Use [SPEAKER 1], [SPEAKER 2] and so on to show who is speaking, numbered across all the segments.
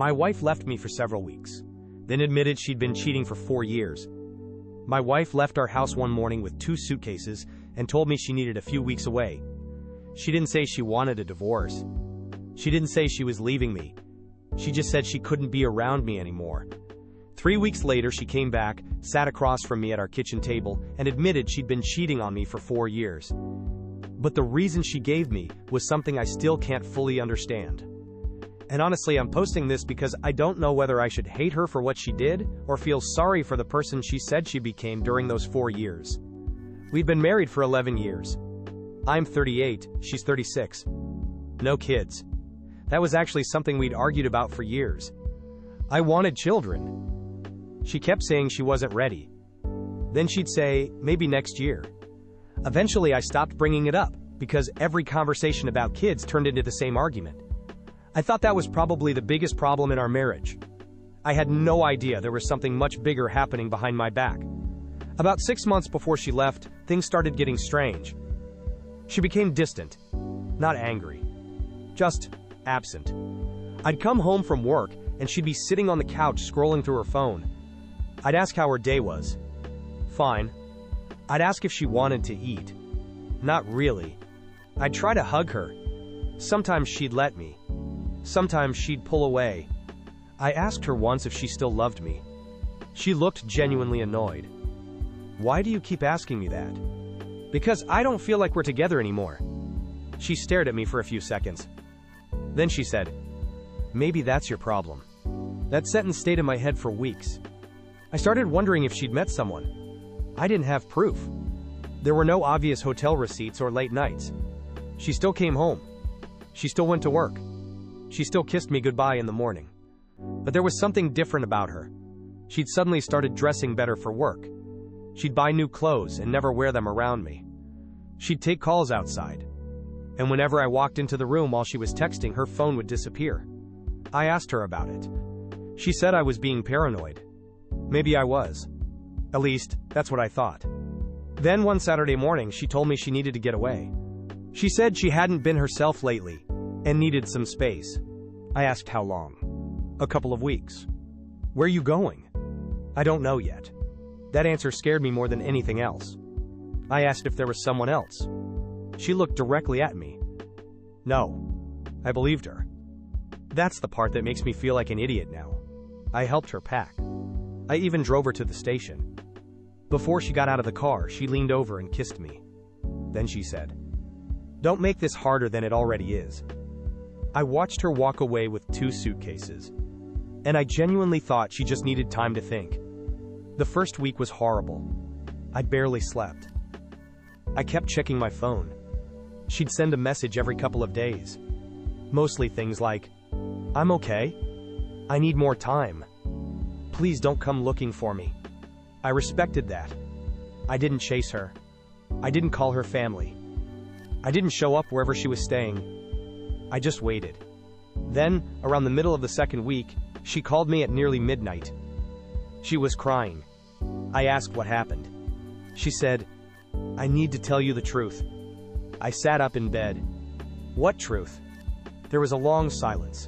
[SPEAKER 1] My wife left me for several weeks, then admitted she'd been cheating for 4 years. My wife left our house one morning with 2 suitcases and told me she needed a few weeks away. She didn't say she wanted a divorce. She didn't say she was leaving me. She just said she couldn't be around me anymore. 3 weeks later, she came back, sat across from me at our kitchen table, and admitted she'd been cheating on me for 4 years. But the reason she gave me was something I still can't fully understand. And honestly, I'm posting this because I don't know whether I should hate her for what she did or feel sorry for the person she said she became during those 4 years. We've been married for 11 years. I'm 38, she's 36. No kids. That was actually something we'd argued about for years. I wanted children. She kept saying she wasn't ready. Then she'd say, maybe next year. Eventually, I stopped bringing it up because every conversation about kids turned into the same argument. I thought that was probably the biggest problem in our marriage. I had no idea there was something much bigger happening behind my back. About 6 months before she left, things started getting strange. She became distant, not angry, just absent. I'd come home from work and she'd be sitting on the couch scrolling through her phone. I'd ask how her day was. Fine. I'd ask if she wanted to eat. Not really. I'd try to hug her. Sometimes she'd let me. Sometimes she'd pull away. I asked her once if she still loved me. She looked genuinely annoyed. Why do you keep asking me that? Because I don't feel like we're together anymore. She stared at me for a few seconds. Then she said, maybe that's your problem. That sentence stayed in my head for weeks. I started wondering if she'd met someone. I didn't have proof. There were no obvious hotel receipts or late nights. She still came home. She still went to work. She still kissed me goodbye in the morning. But there was something different about her. She'd suddenly started dressing better for work. She'd buy new clothes and never wear them around me. She'd take calls outside. And whenever I walked into the room while she was texting, her phone would disappear. I asked her about it. She said I was being paranoid. Maybe I was. At least, that's what I thought. Then one Saturday morning, she told me she needed to get away. She said she hadn't been herself lately and needed some space. I asked how long. A couple of weeks. Where are you going? I don't know yet. That answer scared me more than anything else. I asked if there was someone else. She looked directly at me. No. I believed her. That's the part that makes me feel like an idiot now. I helped her pack. I even drove her to the station. Before she got out of the car, she leaned over and kissed me. Then she said, "Don't make this harder than it already is." I watched her walk away with 2 suitcases. And I genuinely thought she just needed time to think. The first week was horrible. I barely slept. I kept checking my phone. She'd send a message every couple of days. Mostly things like, "I'm okay. I need more time. Please don't come looking for me." I respected that. I didn't chase her. I didn't call her family. I didn't show up wherever she was staying. I just waited. Then, around the middle of the second week, she called me at nearly midnight. She was crying. I asked what happened. She said, "I need to tell you the truth." I sat up in bed. What truth? There was a long silence.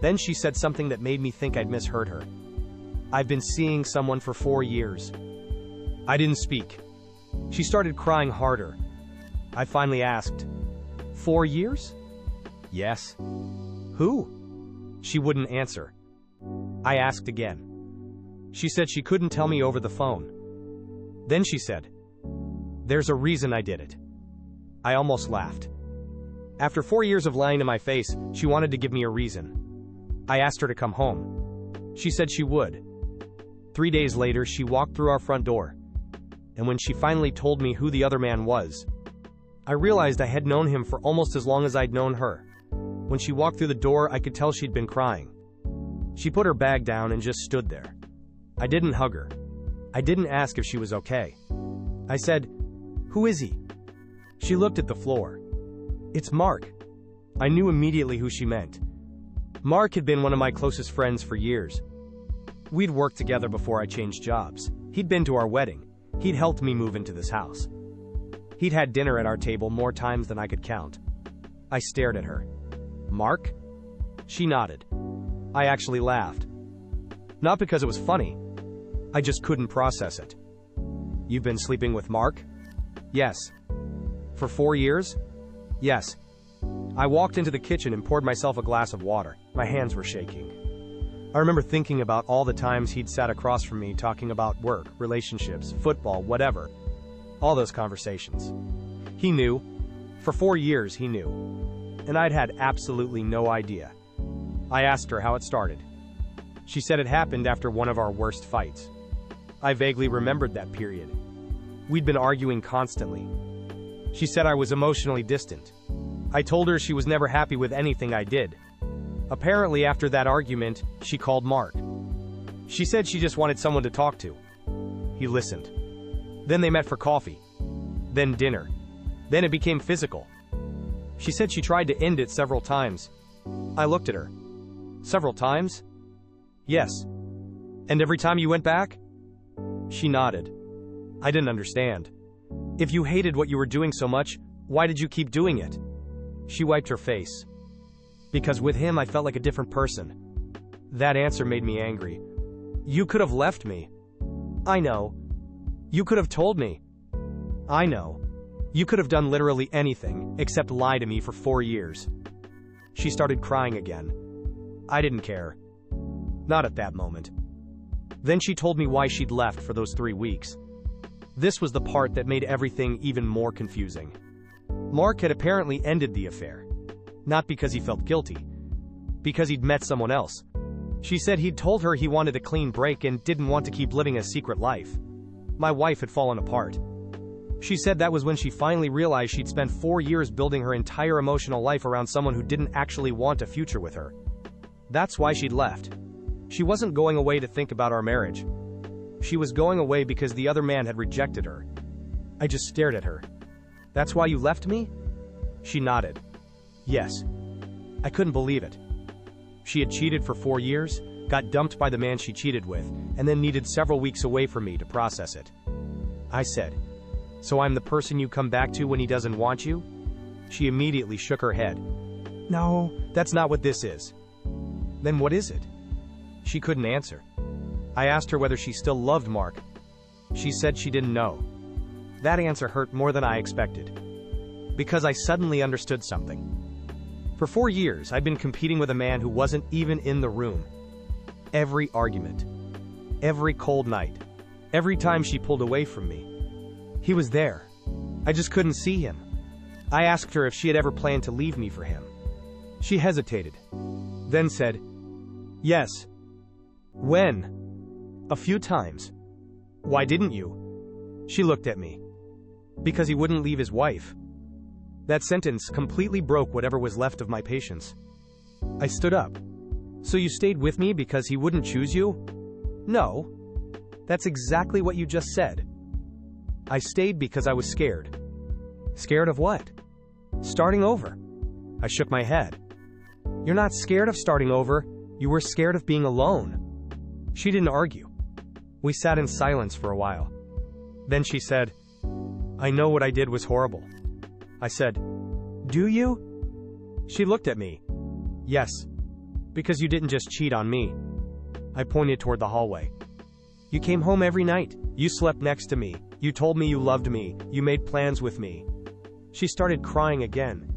[SPEAKER 1] Then she said something that made me think I'd misheard her. "I've been seeing someone for 4 years." I didn't speak. She started crying harder. I finally asked, 4 years? Yes. Who? She wouldn't answer. I asked again. She said she couldn't tell me over the phone. Then she said, "There's a reason I did it." I almost laughed. After 4 years of lying to my face, she wanted to give me a reason. I asked her to come home. She said she would. 3 days later, she walked through our front door. And when she finally told me who the other man was, I realized I had known him for almost as long as I'd known her. When she walked through the door, I could tell she'd been crying. She put her bag down and just stood there. I didn't hug her. I didn't ask if she was okay. I said, "Who is he?" She looked at the floor. "It's Mark." I knew immediately who she meant. Mark had been one of my closest friends for years. We'd worked together before I changed jobs. He'd been to our wedding. He'd helped me move into this house. He'd had dinner at our table more times than I could count. I stared at her. "Mark?" She nodded. I actually laughed. Not because it was funny. I just couldn't process it. You've been sleeping with Mark? Yes. For 4 years? Yes. I walked into the kitchen and poured myself a glass of water. My hands were shaking. I remember thinking about all the times he'd sat across from me talking about work, relationships, football, whatever. All those conversations. He knew. For 4 years, he knew. And I'd had absolutely no idea. I asked her how it started. She said it happened after one of our worst fights. I vaguely remembered that period. We'd been arguing constantly. She said I was emotionally distant. I told her she was never happy with anything I did. Apparently, after that argument, she called Mark. She said she just wanted someone to talk to. He listened. Then they met for coffee. Then dinner. Then it became physical. She said she tried to end it several times. I looked at her. Several times? Yes. And every time you went back? She nodded. I didn't understand. If you hated what you were doing so much, why did you keep doing it? She wiped her face. Because with him I felt like a different person. That answer made me angry. You could have left me. I know. You could have told me. I know. You could have done literally anything, except lie to me for 4 years. She started crying again. I didn't care. Not at that moment. Then she told me why she'd left for those 3 weeks. This was the part that made everything even more confusing. Mark had apparently ended the affair. Not because he felt guilty. Because he'd met someone else. She said he'd told her he wanted a clean break and didn't want to keep living a secret life. My wife had fallen apart. She said that was when she finally realized she'd spent 4 years building her entire emotional life around someone who didn't actually want a future with her. That's why she'd left. She wasn't going away to think about our marriage. She was going away because the other man had rejected her. I just stared at her. That's why you left me? She nodded. Yes. I couldn't believe it. She had cheated for 4 years, got dumped by the man she cheated with, and then needed several weeks away from me to process it. I said, "So I'm the person you come back to when he doesn't want you?" She immediately shook her head. "No, that's not what this is." "Then what is it?" She couldn't answer. I asked her whether she still loved Mark. She said she didn't know. That answer hurt more than I expected. Because I suddenly understood something. For 4 years, I'd been competing with a man who wasn't even in the room. Every argument. Every cold night. Every time she pulled away from me. He was there. I just couldn't see him. I asked her if she had ever planned to leave me for him. She hesitated. Then said, "Yes." "When?" "A few times." "Why didn't you?" She looked at me. "Because he wouldn't leave his wife." That sentence completely broke whatever was left of my patience. I stood up. "So you stayed with me because he wouldn't choose you?" "No. That's exactly what you just said." "I stayed because I was scared." "Scared of what?" "Starting over." I shook my head. "You're not scared of starting over. You were scared of being alone." She didn't argue. We sat in silence for a while. Then she said, "I know what I did was horrible." I said, "Do you?" She looked at me. "Yes. Because you didn't just cheat on me." I pointed toward the hallway. "You came home every night. You slept next to me. You told me you loved me. You made plans with me." She started crying again.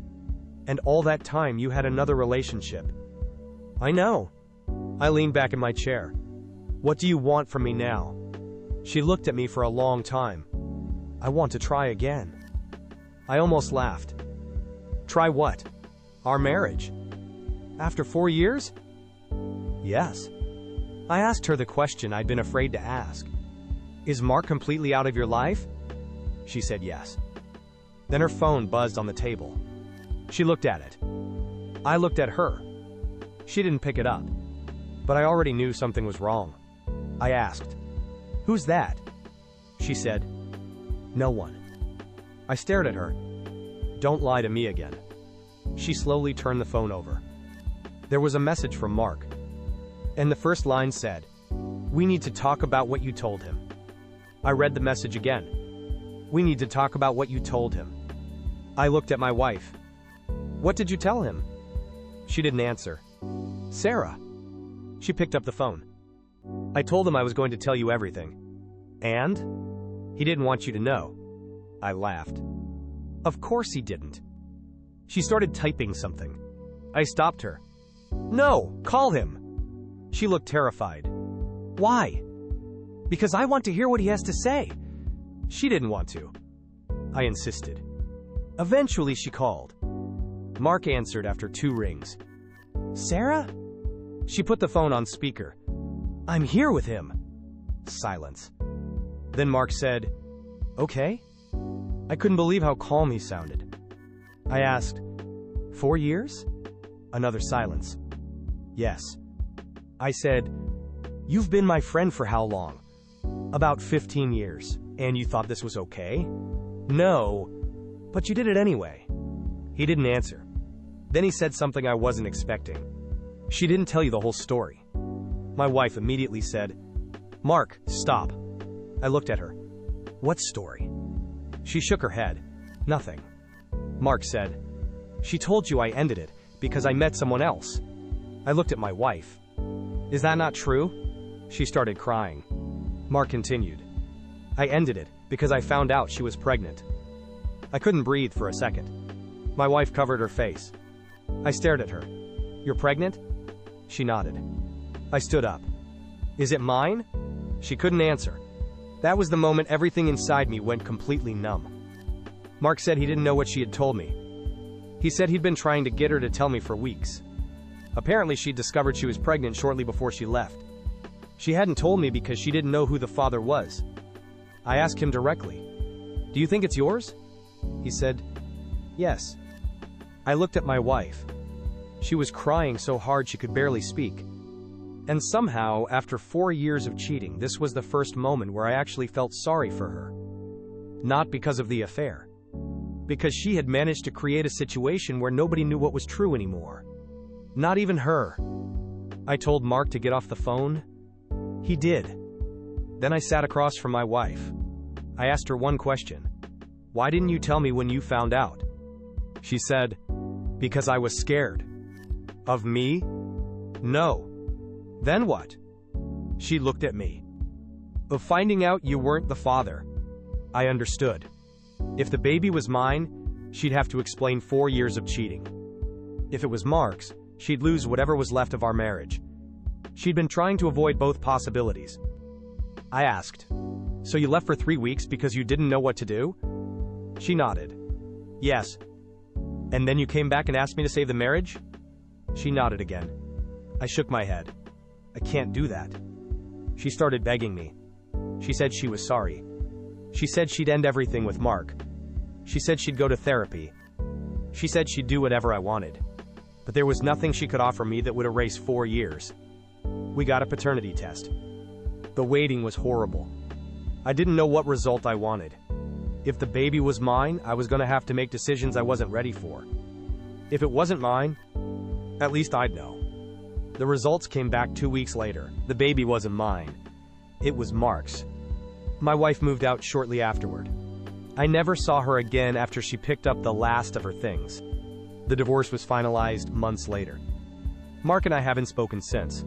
[SPEAKER 1] "And all that time you had another relationship." "I know." I leaned back in my chair. "What do you want from me now?" She looked at me for a long time. "I want to try again." I almost laughed. "Try what?" "Our marriage." "After 4 years?" "Yes." I asked her the question I'd been afraid to ask. "Is Mark completely out of your life?" She said yes. Then her phone buzzed on the table. She looked at it. I looked at her. She didn't pick it up. But I already knew something was wrong. I asked, "Who's that?" She said, "No one." I stared at her. "Don't lie to me again." She slowly turned the phone over. There was a message from Mark. And the first line said, "We need to talk about what you told him." I read the message again. "We need to talk about what you told him." I looked at my wife. "What did you tell him?" She didn't answer. "Sarah." She picked up the phone. I told him I was going to tell you everything. And? He didn't want you to know. I laughed. Of course he didn't. She started typing something. I stopped her. No, call him. She looked terrified. Why? Because I want to hear what he has to say. She didn't want to. I insisted. Eventually she called. Mark answered after 2 rings. Sarah? She put the phone on speaker. I'm here with him. Silence. Then Mark said, Okay? I couldn't believe how calm he sounded. I asked, 4 years? Another silence. Yes. I said, You've been my friend for how long? About 15 years. And you thought this was okay? No, but you did it anyway. He didn't answer. Then he said something I wasn't expecting. She didn't tell you the whole story. My wife immediately said, Mark, stop. I looked at her. What story? She shook her head. Nothing. Mark said, She told you I ended it because I met someone else. I looked at my wife. Is that not true? She started crying. Mark continued. I ended it because I found out she was pregnant. I couldn't breathe for a second. My wife covered her face. I stared at her. You're pregnant? She nodded. I stood up. Is it mine? She couldn't answer. That was the moment everything inside me went completely numb. Mark said he didn't know what she had told me. He said he'd been trying to get her to tell me for weeks. Apparently she'd discovered she was pregnant shortly before she left. She hadn't told me because she didn't know who the father was. I asked him directly, Do you think it's yours? He said, Yes. I looked at my wife. She was crying so hard she could barely speak. And somehow, after 4 years of cheating, this was the first moment where I actually felt sorry for her. Not because of the affair. Because she had managed to create a situation where nobody knew what was true anymore. Not even her. I told Mark to get off the phone. He did. Then I sat across from my wife. I asked her one question. Why didn't you tell me when you found out? She said, Because I was scared. Of me? No. Then what? She looked at me. Of finding out you weren't the father. I understood. If the baby was mine, she'd have to explain 4 years of cheating. If it was Mark's, she'd lose whatever was left of our marriage. She'd been trying to avoid both possibilities. I asked, So you left for 3 weeks because you didn't know what to do? She nodded. Yes. And then you came back and asked me to save the marriage? She nodded again. I shook my head. I can't do that. She started begging me. She said she was sorry. She said she'd end everything with Mark. She said she'd go to therapy. She said she'd do whatever I wanted. But there was nothing she could offer me that would erase 4 years. We got a paternity test. The waiting was horrible. I didn't know what result I wanted. If the baby was mine, I was going to have to make decisions I wasn't ready for. If it wasn't mine, at least I'd know. The results came back 2 weeks later. The baby wasn't mine. It was Mark's. My wife moved out shortly afterward. I never saw her again after she picked up the last of her things. The divorce was finalized months later. Mark and I haven't spoken since.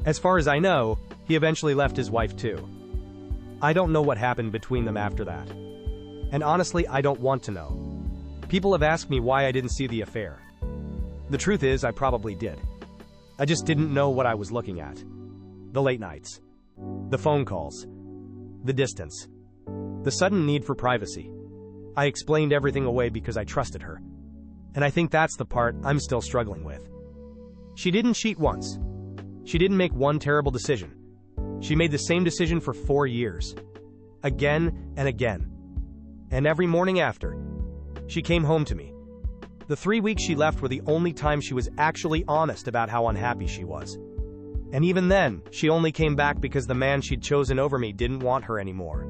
[SPEAKER 1] As far as I know, he eventually left his wife too. I don't know what happened between them after that. And honestly, I don't want to know. People have asked me why I didn't see the affair. The truth is, I probably did. I just didn't know what I was looking at. The late nights. The phone calls. The distance. The sudden need for privacy. I explained everything away because I trusted her. And I think that's the part I'm still struggling with. She didn't cheat once. She didn't make one terrible decision. She made the same decision for 4 years. Again and again. And every morning after, she came home to me. The 3 weeks she left were the only time she was actually honest about how unhappy she was. And even then, she only came back because the man she'd chosen over me didn't want her anymore.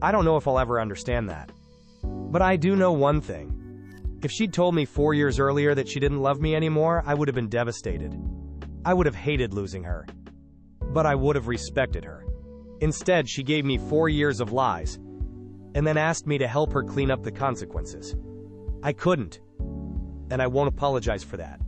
[SPEAKER 1] I don't know if I'll ever understand that. But I do know one thing. If she'd told me 4 years earlier that she didn't love me anymore, I would have been devastated. I would have hated losing her. But I would have respected her. Instead, she gave me 4 years of lies, and then asked me to help her clean up the consequences. I couldn't. And I won't apologize for that.